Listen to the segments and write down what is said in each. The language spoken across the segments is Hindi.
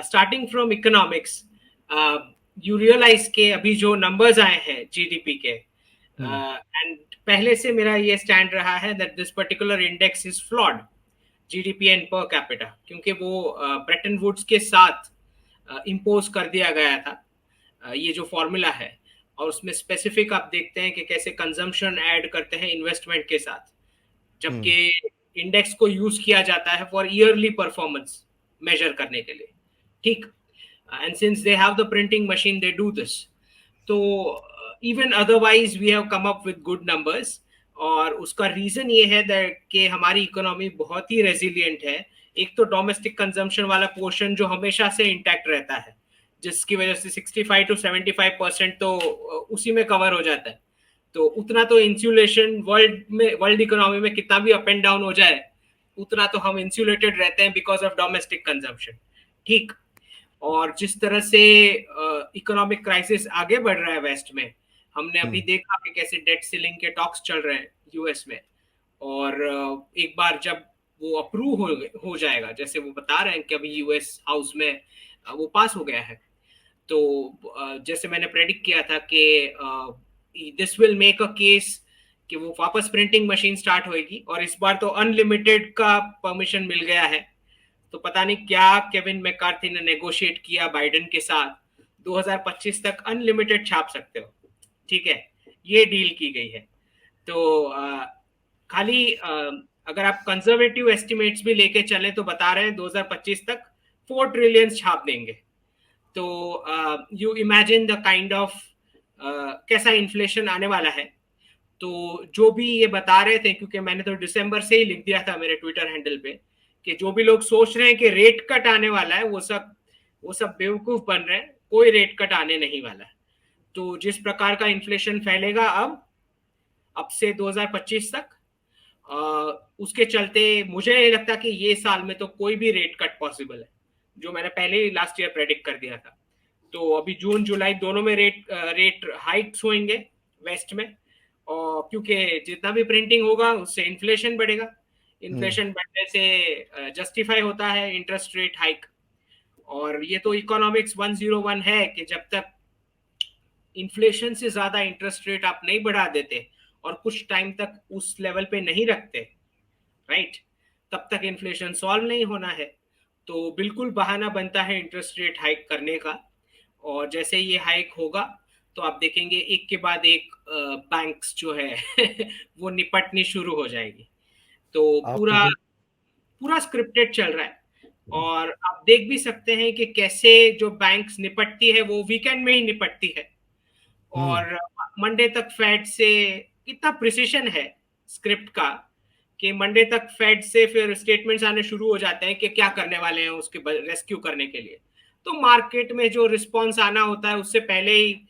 Starting from economics, you realise के अभी जो नंबर्स आए हैं जीडीपी के, एंड पहले से मेरा ये स्टैंड रहा है that this particular index is flawed, GDP and per capita, क्योंकि वो ब्रेटन वुड्स के साथ इम्पोज कर दिया गया था ये जो फॉर्मूला है, और उसमें स्पेसिफिक आप देखते हैं कि कैसे कंजम्पशन ऐड करते हैं इन्वेस्टमेंट के साथ, जबकि इंडेक्स को यूज किया जाता है फॉर ईयरली परफॉर्मेंस मेजर करने के लिए, ठीक। And since they have the printing machine they do this, तो even otherwise we have come up with good numbers. और उसका रीजन ये है दैट कि हमारी इकोनॉमी बहुत ही रेजिलिएंट है। एक तो डोमेस्टिक कंजम्पशन वाला पोर्शन जो हमेशा से इंटैक्ट रहता है, जिसकी वजह से 65 to 75% तो उसी में कवर हो जाता है। तो उतना तो इंसुलेशन वर्ल्ड इकोनॉमी में कितना भी अप एंड डाउन हो जाए, उतना तो हम इंसुलेटेड रहते हैं बिकॉज ऑफ डोमेस्टिक कंजम्पशन, ठीक। और जिस तरह से इकोनॉमिक क्राइसिस आगे बढ़ रहा है वेस्ट में, हमने अभी देखा कि कैसे डेट सीलिंग के टॉक्स चल रहे हैं यूएस में, और एक बार जब वो अप्रूव हो जाएगा, जैसे वो बता रहे हैं कि अभी यूएस हाउस में वो पास हो गया है, तो जैसे मैंने प्रेडिक्ट किया था कि this will make a case कि वो वापस प्रिंटिंग मशीन स्टार्ट होएगी, और इस बार तो अनलिमिटेड का परमिशन मिल गया है। तो पता नहीं क्या केविन मैकार्थी ने नेगोशिएट किया बाइडेन के साथ, 2025 तक अनलिमिटेड छाप सकते हो, ठीक है, ये डील की गई है। तो खाली अगर आप कंजर्वेटिव एस्टिमेट्स भी लेके चले तो बता रहे हैं 2025 तक 4 ट्रिलियन छाप देंगे। तो you imagine the kind of कैसा इन्फ्लेशन आने वाला है। तो जो भी ये बता रहे थे, क्योंकि मैंने तो दिसंबर से ही लिख दिया था मेरे ट्विटर हैंडल पे कि जो भी लोग सोच रहे हैं कि रेट कट आने वाला है, वो सब बेवकूफ बन रहे हैं, कोई रेट कट आने नहीं वाला है। तो जिस प्रकार का इन्फ्लेशन फैलेगा अब से 2025 तक, उसके चलते मुझे नहीं लगता कि ये साल में तो कोई भी रेट कट पॉसिबल है, जो मैंने पहले ही लास्ट ईयर प्रेडिक्ट कर दिया था। तो अभी जून जुलाई दोनों में रेट हाइक्स होंगे वेस्ट में, और क्योंकि जितना भी प्रिंटिंग होगा उससे इन्फ्लेशन बढ़ेगा, इन्फ्लेशन बढ़ने से जस्टिफाई होता है इंटरेस्ट रेट हाइक। और ये तो इकोनॉमिक्स 101 है कि जब तक इन्फ्लेशन से ज्यादा इंटरेस्ट रेट आप नहीं बढ़ा देते और कुछ टाइम तक उस लेवल पे नहीं रखते, राइट, तब तक इन्फ्लेशन सॉल्व नहीं होना है। तो बिल्कुल बहाना बनता है इंटरेस्ट रेट हाइक करने का, और जैसे ये हाइक होगा तो आप देखेंगे एक के बाद एक बैंक्स जो है वो निपटनी शुरू हो जाएगी। तो आपने पूरा जो पूरा स्क्रिप्टेड चल रहा है, और आप देख भी सकते हैं कि कैसे जो बैंक्स निपटती है वो वीकेंड में ही निपटती है, और मंडे तक फेड से इतना प्रिसिशन है स्क्रिप्ट का कि मंडे तक फेड से फिर स्टेटमेंट्स आने शुरू हो जाते हैं कि क्या करने वाले हैं उसके रेस्क्यू करने के लिए। तो मार्केट में जो रिस्पॉन्स आना होता है उससे पहले ही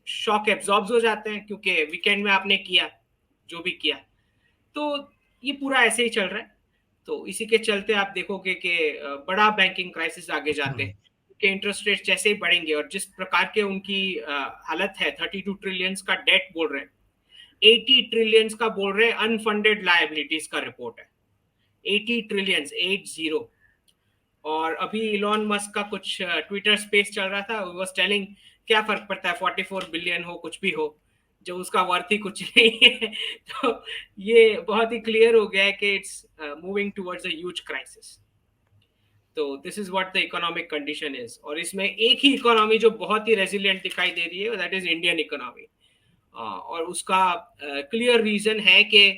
शॉक एब्जॉर्ब हो जाते हैं, क्योंकि वीकेंड में आपने किया जो भी किया। तो ये पूरा ऐसे ही चल रहा है। तो इसी के चलते आप देखोगे कि बड़ा बैंकिंग क्राइसिस आगे जाते हैं, कि इंटरेस्ट रेट जैसे ही बढ़ेंगे, और जिस प्रकार के उनकी हालत है, 32 ट्रिलियन का डेट बोल रहे हैं, 80 ट्रिलियन का बोल रहे हैं अनफंडेड लायबिलिटीज का रिपोर्ट है, 80 ट्रिलियन 80। और अभी इलॉन मस्क का कुछ ट्विटर स्पेस चल रहा था, वो वाज टेलिंग क्या फर्क पड़ता है 44 बिलियन हो कुछ भी हो, जो उसका वर्थ ही कुछ नहीं है। तो ये बहुत ही क्लियर हो गया है कि it's moving towards a huge crisis. तो this is what the economic condition is, और इसमें एक ही इकोनॉमी जो बहुत ही रेजिलिएंट दिखाई दे रही है, दैट इज इंडियन इकोनॉमी। और उसका क्लियर रीजन है कि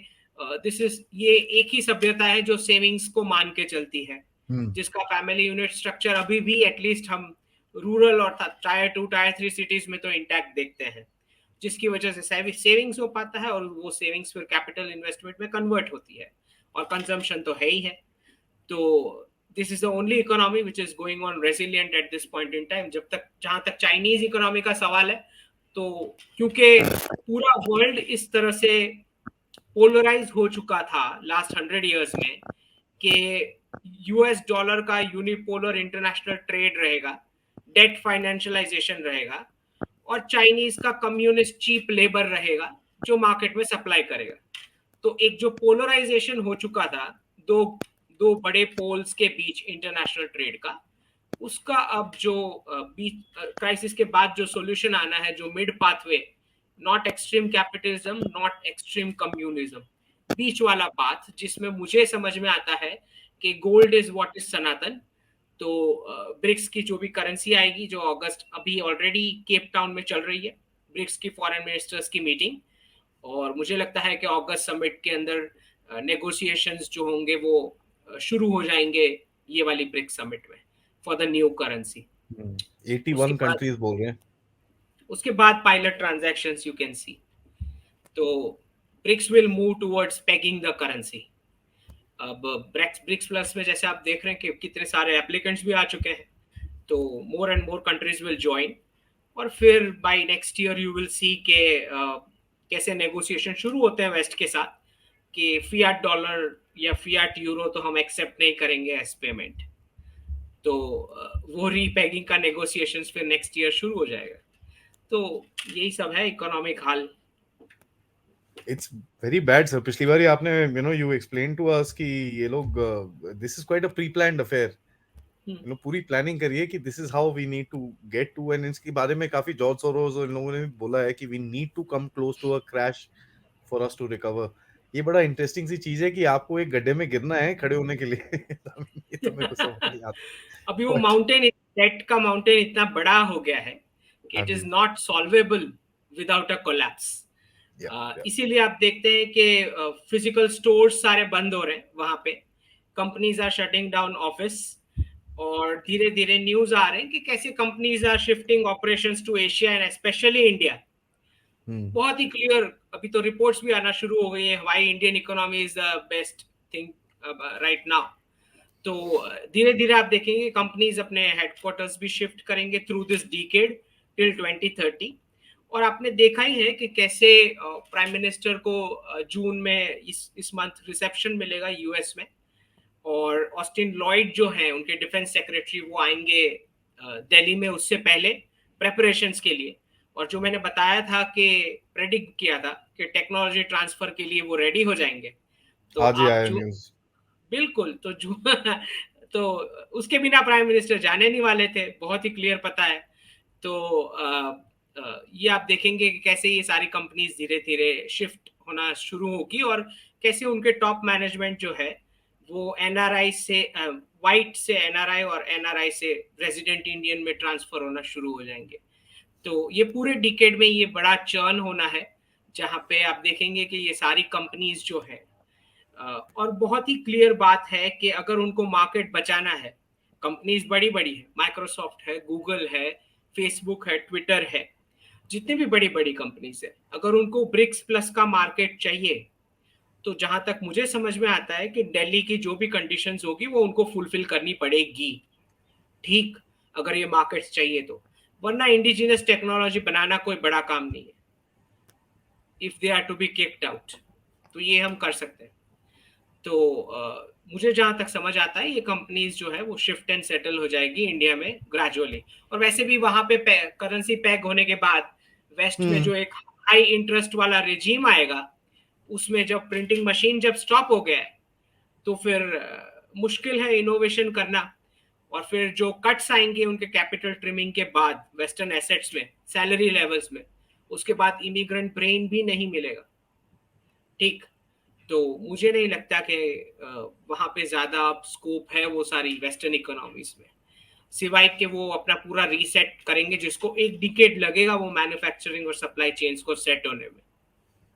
दिस इज ये एक ही सभ्यता है जो सेविंग्स को मान के चलती है, जिसका फैमिली यूनिट स्ट्रक्चर अभी भी एटलीस्ट हम रूरल और टायर 2 टायर 3 सिटीज में तो इंटैक्ट देखते हैं, जिसकी वजह से सेविंग्स हो पाता है, और वो सेविंग्स फिर कैपिटल इन्वेस्टमेंट में कन्वर्ट होती है, और कंजम्पशन तो है ही है। तो this is the only economy which is going on resilient at this point in time. जब तक जहां तक चाइनीज इकोनॉमी का सवाल है, तो क्योंकि पूरा वर्ल्ड इस तरह से पोलराइज हो चुका था लास्ट 100 years में कि यूएस डॉलर का यूनिपोलर इंटरनेशनल ट्रेड रहेगा, डेट फाइनेंशियलाइजेशन रहेगा, और चाइनीज का कम्युनिस्ट चीप लेबर रहेगा जो मार्केट में सप्लाई करेगा। तो एक जो पोलराइजेशन हो चुका था दो दो बड़े पोल्स के बीच इंटरनेशनल ट्रेड का, उसका अब जो क्राइसिस के बाद जो सॉल्यूशन आना है, जो mid pathway, not extreme capitalism, not extreme communism, बीच वाला पाथ, जिसमें मुझे समझ में आता है कि gold is what is Sanatan. तो ब्रिक्स की जो भी करेंसी आएगी, जो अगस्त अभी ऑलरेडी केप टाउन में चल रही है, ब्रिक्स की फॉरेन मिनिस्टर्स की मीटिंग, और मुझे लगता है कि अगस्त समिट के अंदर नेगोशिएशंस जो होंगे वो शुरू हो जाएंगे ये वाली ब्रिक्स समिट में for the new currency. Eighty उसके वन बाद कंट्रीज बोल रहे हैं। उसके बाद pilot transactions you can see. तो BRICS will move towards pegging the currency. अब ब्रिक्स प्लस में जैसे आप देख रहे हैं कि कितने सारे एप्लीकेंट्स भी आ चुके हैं, तो more and more countries will join, और फिर by next year you will see के कैसे नेगोशिएशन शुरू होते हैं वेस्ट के साथ कि फियाट डॉलर या फियाट यूरो तो हम एक्सेप्ट नहीं करेंगे एज पेमेंट। तो वो रीपैगिंग का नेगोशिएशन फिर नेक्स्ट ईयर शुरू हो जाएगा। तो यही सब है economic hall. It's very bad sir. पिछली बार ही आपने यू एक्सप्लेन टू अस कि ये लोग this is quite a pre planned affair. पूरी प्लानिंग करिए कि this is how we need to get to, and इसके बारे में काफी जॉर्ज सोरोस और इन लोगों ने भी बोला है कि we need to come close to a crash for us to recover. ये बड़ा इंटरेस्टिंग सी चीज है कि आपको एक गड्ढे में गिरना है खड़े होने के लिए। ये तो मेरे को समझ नहीं अभी वो आता बट माउंटेन, डेट का माउंटेन इतना बड़ा हो गया है कि हाँ इट इज जी। Not solvable without a collapse. या इसीलिए आप देखते हैं कि फिजिकल स्टोर्स सारे बंद हो रहे हैं वहां पे, companies are shutting down office, और धीरे धीरे न्यूज आ रहे हैं कि कैसे companies are shifting operations to Asia and especially India. बहुत ही क्लियर अभी तो रिपोर्ट्स भी आना शुरू हो गई है, why Indian economy is the best thing right now. तो धीरे धीरे आप देखेंगे कंपनीज अपने हेडक्वार्टर्स भी शिफ्ट करेंगे थ्रू दिस डिकेड टिल 2030। और आपने देखा ही है कि कैसे प्राइम मिनिस्टर को जून में इस मंथ रिसेप्शन मिलेगा यूएस में, और ऑस्टिन लॉयड जो है उनके डिफेंस सेक्रेटरी वो आएंगे दिल्ली में उससे पहले प्रेपरेशंस के लिए। और जो मैंने बताया था कि प्रेडिक्ट किया था कि टेक्नोलॉजी ट्रांसफर के लिए वो रेडी हो जाएंगे, तो आज ही आप आया जो न्यूज। बिल्कुल तो जो तो उसके बिना प्राइम मिनिस्टर जाने नहीं वाले थे, बहुत ही क्लियर पता है। तो ये आप देखेंगे कि कैसे ये सारी कंपनीज धीरे धीरे शिफ्ट होना शुरू होगी, और कैसे उनके टॉप मैनेजमेंट जो है वो एनआरआई से वाइट से एनआरआई और एनआरआई से रेजिडेंट इंडियन में ट्रांसफर होना शुरू हो जाएंगे। तो ये पूरे डिकेड में ये बड़ा चर्न होना है, जहां पे आप देखेंगे कि ये सारी कंपनीज जो है और बहुत ही क्लियर बात है कि अगर उनको मार्केट बचाना है, कंपनीज बड़ी बड़ी है, माइक्रोसॉफ्ट है, गूगल है, फेसबुक है, ट्विटर है, जितनी भी बड़ी बड़ी कंपनीज है, अगर उनको ब्रिक्स प्लस का मार्केट चाहिए, तो जहां तक मुझे समझ में आता है कि दिल्ली की जो भी कंडीशंस होगी वो उनको फुलफिल करनी पड़ेगी। ठीक, अगर ये मार्केट्स चाहिए तो, वरना इंडिजिनस टेक्नोलॉजी बनाना कोई बड़ा काम नहीं है। If they are to be kicked out, तो ये हम कर सकते हैं। तो मुझे जहां तक समझ आता है ये कंपनीज जो है वो शिफ्ट एंड सेटल हो जाएगी इंडिया में ग्रेजुअली। और वैसे भी वहां पे करेंसी पैग होने के बाद वेस्ट में हम्म। जो एक हाई इंटरेस्ट वाला रिजीम आएगा, उसमें जब प्रिंटिंग मशीन जब स्टॉप हो गया है, तो फिर मुश्किल है इनोवेशन करना। और फिर जो कट्स आएंगे उनके कैपिटल ट्रिमिंग के बाद वेस्टर्न एसेट्स में, सैलरी लेवल्स में, उसके बाद इमिग्रेंट ब्रेन भी नहीं मिलेगा। ठीक, तो मुझे नहीं लगता कि वहां पे ज्यादा स्कोप है वो सारी वेस्टर्न इकोनॉमीज में, सिवाय कि वो अपना पूरा रीसेट करेंगे, जिसको एक डिकेड लगेगा वो मैन्युफैक्चरिंग और सप्लाई चेन्स को सेट होने में।